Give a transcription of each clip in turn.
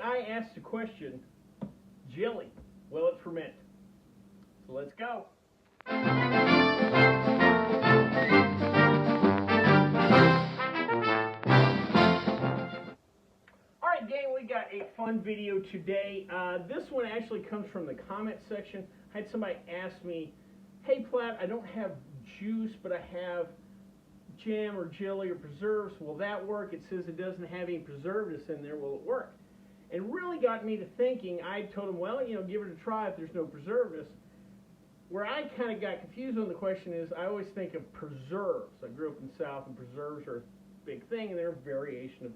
I asked the question, jelly, will it ferment? So let's go. Alright gang, we got a fun video today. This one actually comes from the comment section. I had somebody ask me, hey Platt, I don't have juice, but I have jam or jelly or preserves. Will that work? It says it doesn't have any preservatives in there. Will it work? And really got me to thinking. I told him, well, give it a try if there's no preservatives. Where I kind of got confused on the question is, I always think of preserves. I grew up in the South, and preserves are a big thing, and they're a variation of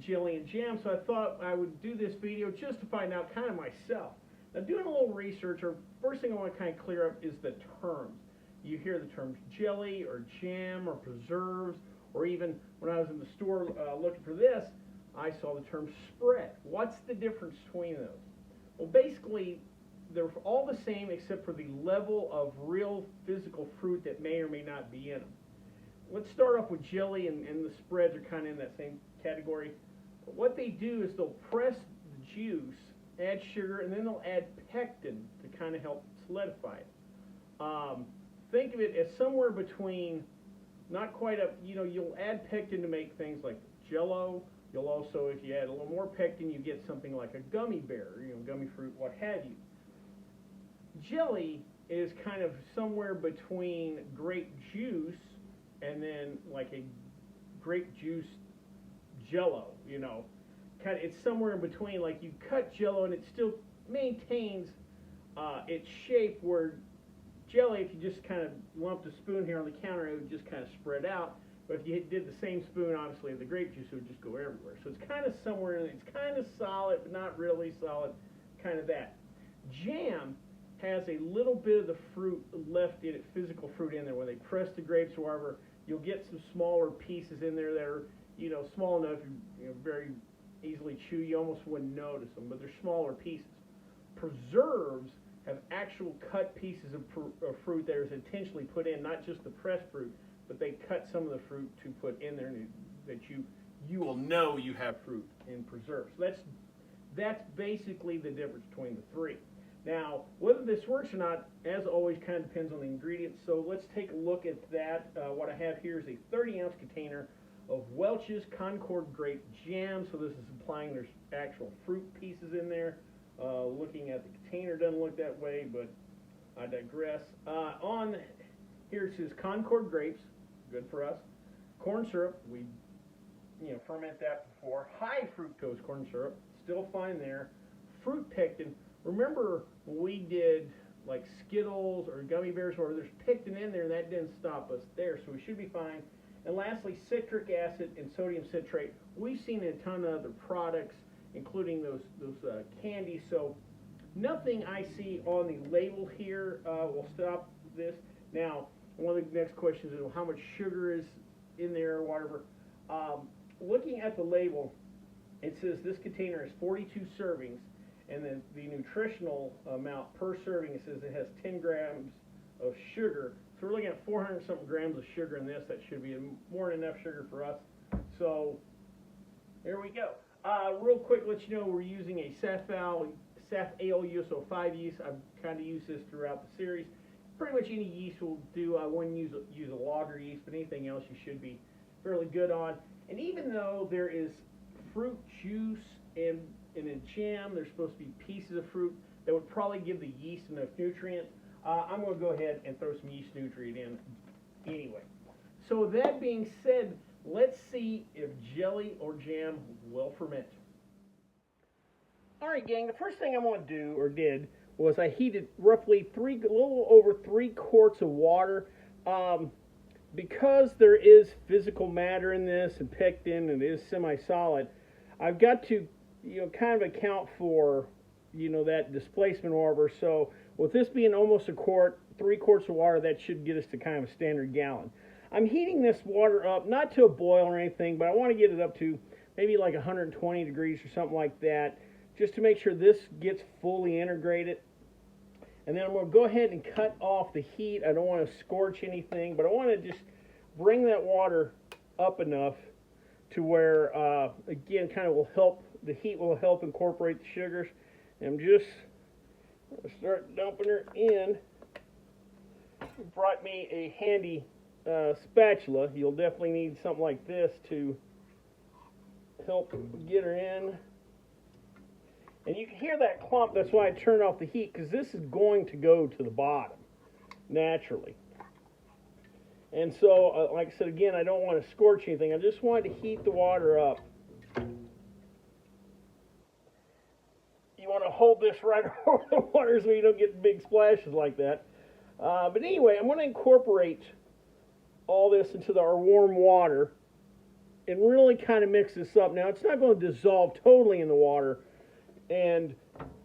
jelly and jam. So I thought I would do this video just to find out kind of myself. Now, doing a little research, or first thing I want to kind of clear up is the terms. You hear the terms jelly or jam or preserves, or even when I was in the store looking for this, I saw the term spread. What's the difference between those? Well, basically, they're all the same except for the level of real physical fruit that may or may not be in them. Let's start off with jelly, and the spreads are kind of in that same category. But what they do is they'll press the juice, add sugar, and then they'll add pectin to kind of help solidify it. Think of it as somewhere between, not quite up, you'll add pectin to make things like Jell-O. You'll also, if you add a little more pectin, you get something like a gummy bear, gummy fruit, what have you. Jelly is kind of somewhere between grape juice and then like a grape juice Jell-O, It's somewhere in between. Like you cut Jell-O and it still maintains its shape, where jelly, if you just kind of lumped a spoon here on the counter, it would just kind of spread out. But if you did the same spoon, obviously, the grape juice would just go everywhere. So it's kind of somewhere, it's kind of solid, but not really solid, kind of that. Jam has a little bit of the fruit left in it, physical fruit in there. When they press the grapes or whatever, you'll get some smaller pieces in there that are, small enough, very easily chew. You almost wouldn't notice them, but they're smaller pieces. Preserves have actual cut pieces of fruit that is intentionally put in, not just the pressed fruit, but they cut some of the fruit to put in there that you will know you have fruit in preserves. So that's basically the difference between the three. Now, whether this works or not, as always, kind of depends on the ingredients. So let's take a look at that. What I have here is a 30-ounce container of Welch's Concord Grape Jam. So this is implying there's actual fruit pieces in there. Looking at the container, doesn't look that way, but I digress. On here it says Concord grapes, good for us. Corn syrup, we ferment that before. High fructose corn syrup, still fine there. Fruit pectin. Remember when we did like Skittles or gummy bears, or there's pectin in there, and that didn't stop us there, so we should be fine. And lastly, citric acid and sodium citrate. We've seen a ton of other products, including those candies. So nothing I see on the label here will stop this. Now, one of the next questions is, well, how much sugar is in there or whatever. Looking at the label, it says this container is 42 servings, and then the nutritional amount per serving, it says it has 10 grams of sugar. So we're looking at 400-something grams of sugar in this. That should be more than enough sugar for us. So there we go. Real quick, let you know we're using a SAF Ale USO 5 yeast. I've kind of used this throughout the series. Pretty much any yeast will do. I wouldn't use a lager yeast, but anything else you should be fairly good on. And even though there is fruit juice in a jam, there's supposed to be pieces of fruit that would probably give the yeast enough nutrient. I'm going to go ahead and throw some yeast nutrient in anyway. So that being said, let's see if jelly or jam will ferment. Alright gang, the first thing I'm going to do, or did, was I heated roughly a little over 3 quarts of water. Because there is physical matter in this and pectin and it is semi-solid, I've got to kind of account for that displacement or whatever. So with this being almost a quart, 3 quarts of water, that should get us to kind of a standard gallon. I'm heating this water up, not to a boil or anything, but I want to get it up to maybe like 120 degrees or something like that, just to make sure this gets fully integrated. And then I'm going to go ahead and cut off the heat. I don't want to scorch anything, but I want to just bring that water up enough to where, again, kind of will help, the heat will help incorporate the sugars. And I'm just going to start dumping her in. Brought me a handy spatula. You'll definitely need something like this to help get her in. And you can hear that clump. That's why I turned off the heat, because this is going to go to the bottom naturally. And so, like I said, again, I don't want to scorch anything. I just wanted to heat the water up. You want to hold this right over the water so you don't get big splashes like that. But anyway, I'm going to incorporate all this into our warm water and really kind of mix this up. Now, it's not going to dissolve totally in the water, and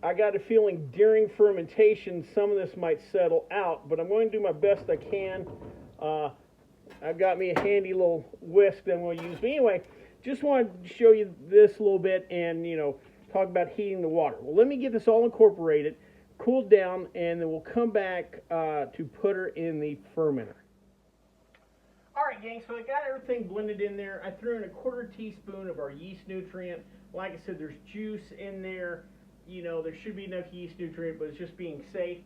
I got a feeling during fermentation some of this might settle out, but I'm going to do my best I can. I've got me a handy little whisk that I'm going to use. But anyway, just wanted to show you this a little bit and, you know, talk about heating the water. Well, let me get this all incorporated, cooled down, and then we'll come back to put her in the fermenter. All right, gang, so I got everything blended in there. I threw in a 1/4 teaspoon of our yeast nutrient. Like I said, there's juice in there. You know, there should be enough yeast nutrient, but it's just being safe.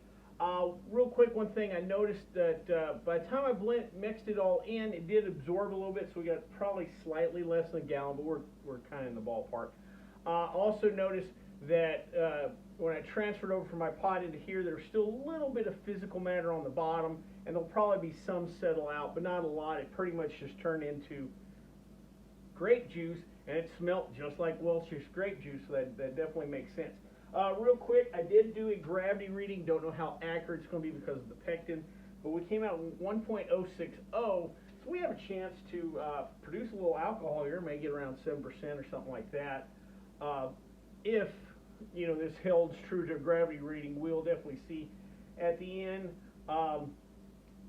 Real quick, one thing I noticed that by the time I mixed it all in, it did absorb a little bit, so we got probably slightly less than a gallon, but we're kind of in the ballpark. Also noticed that when I transferred over from my pot into here, there's still a little bit of physical matter on the bottom, and there'll probably be some settle out, but not a lot. It pretty much just turned into grape juice, and it smelled just like Welch's grape juice, so that definitely makes sense. Real quick, I did do a gravity reading. Don't know how accurate it's going to be because of the pectin, but we came out 1.060, so we have a chance to produce a little alcohol here, may get around 7% or something like that. If, you know, this holds true to a gravity reading, we'll definitely see at the end.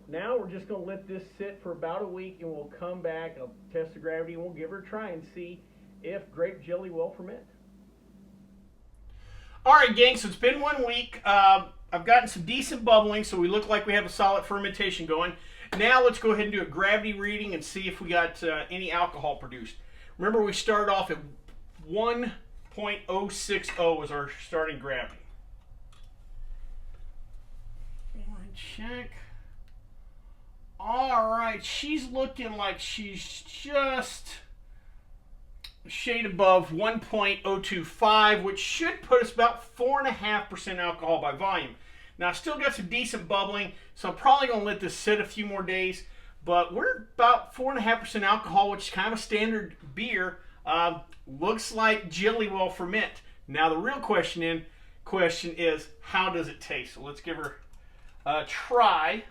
Now we're just going to let this sit for about a week, and we'll come back, I'll test the gravity, and we'll give her a try and see if grape jelly will ferment. All right, gang, so it's been 1 week. I've gotten some decent bubbling, so we look like we have a solid fermentation going. Now let's go ahead and do a gravity reading and see if we got any alcohol produced. Remember, we started off at 1.060 was our starting gravity. Check. All right, she's looking like she's just a shade above 1.025, which should put us about 4.5% alcohol by volume. Now, I still got some decent bubbling, so I'm probably going to let this sit a few more days, but we're about 4.5% alcohol, which is kind of a standard beer. Looks like jelly will ferment. Now, the real question is, how does it taste? So let's give her a try.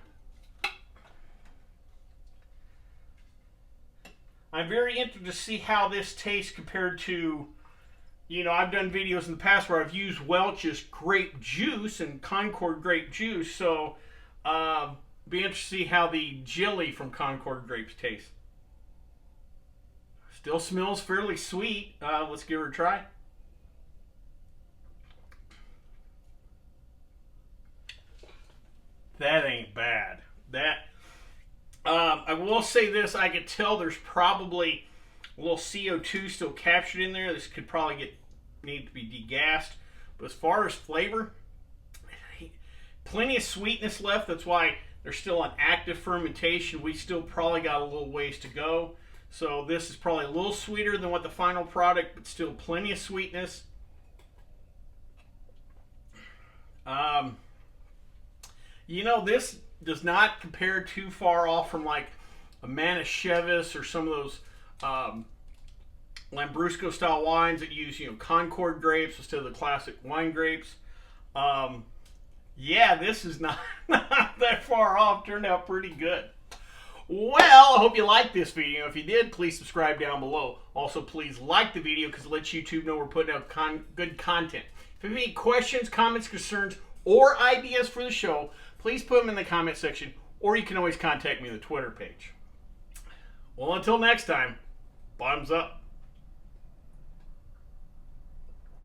I'm very interested to see how this tastes compared to, you know, I've done videos in the past where I've used Welch's grape juice and Concord grape juice, so be interested to see how the jelly from Concord grapes tastes. Still smells fairly sweet. Let's give her a try. That ain't bad. I will say this, I could tell there's probably a little CO2 still captured in there. This could probably need to be degassed. But as far as flavor, plenty of sweetness left. That's why there's still an active fermentation. We still probably got a little ways to go. So this is probably a little sweeter than what the final product, but still plenty of sweetness. You know, this does not compare too far off from like a Manischewitz or some of those Lambrusco style wines that use, you know, Concord grapes instead of the classic wine grapes. Yeah, this is not that far off. Turned out pretty good. Well, I hope you liked this video. If you did, please subscribe down below. Also, please like the video because it lets YouTube know we're putting out good content. If you have any questions, comments, concerns, or ideas for the show, please put them in the comment section, or you can always contact me on the Twitter page. Well, until next time, bottoms up.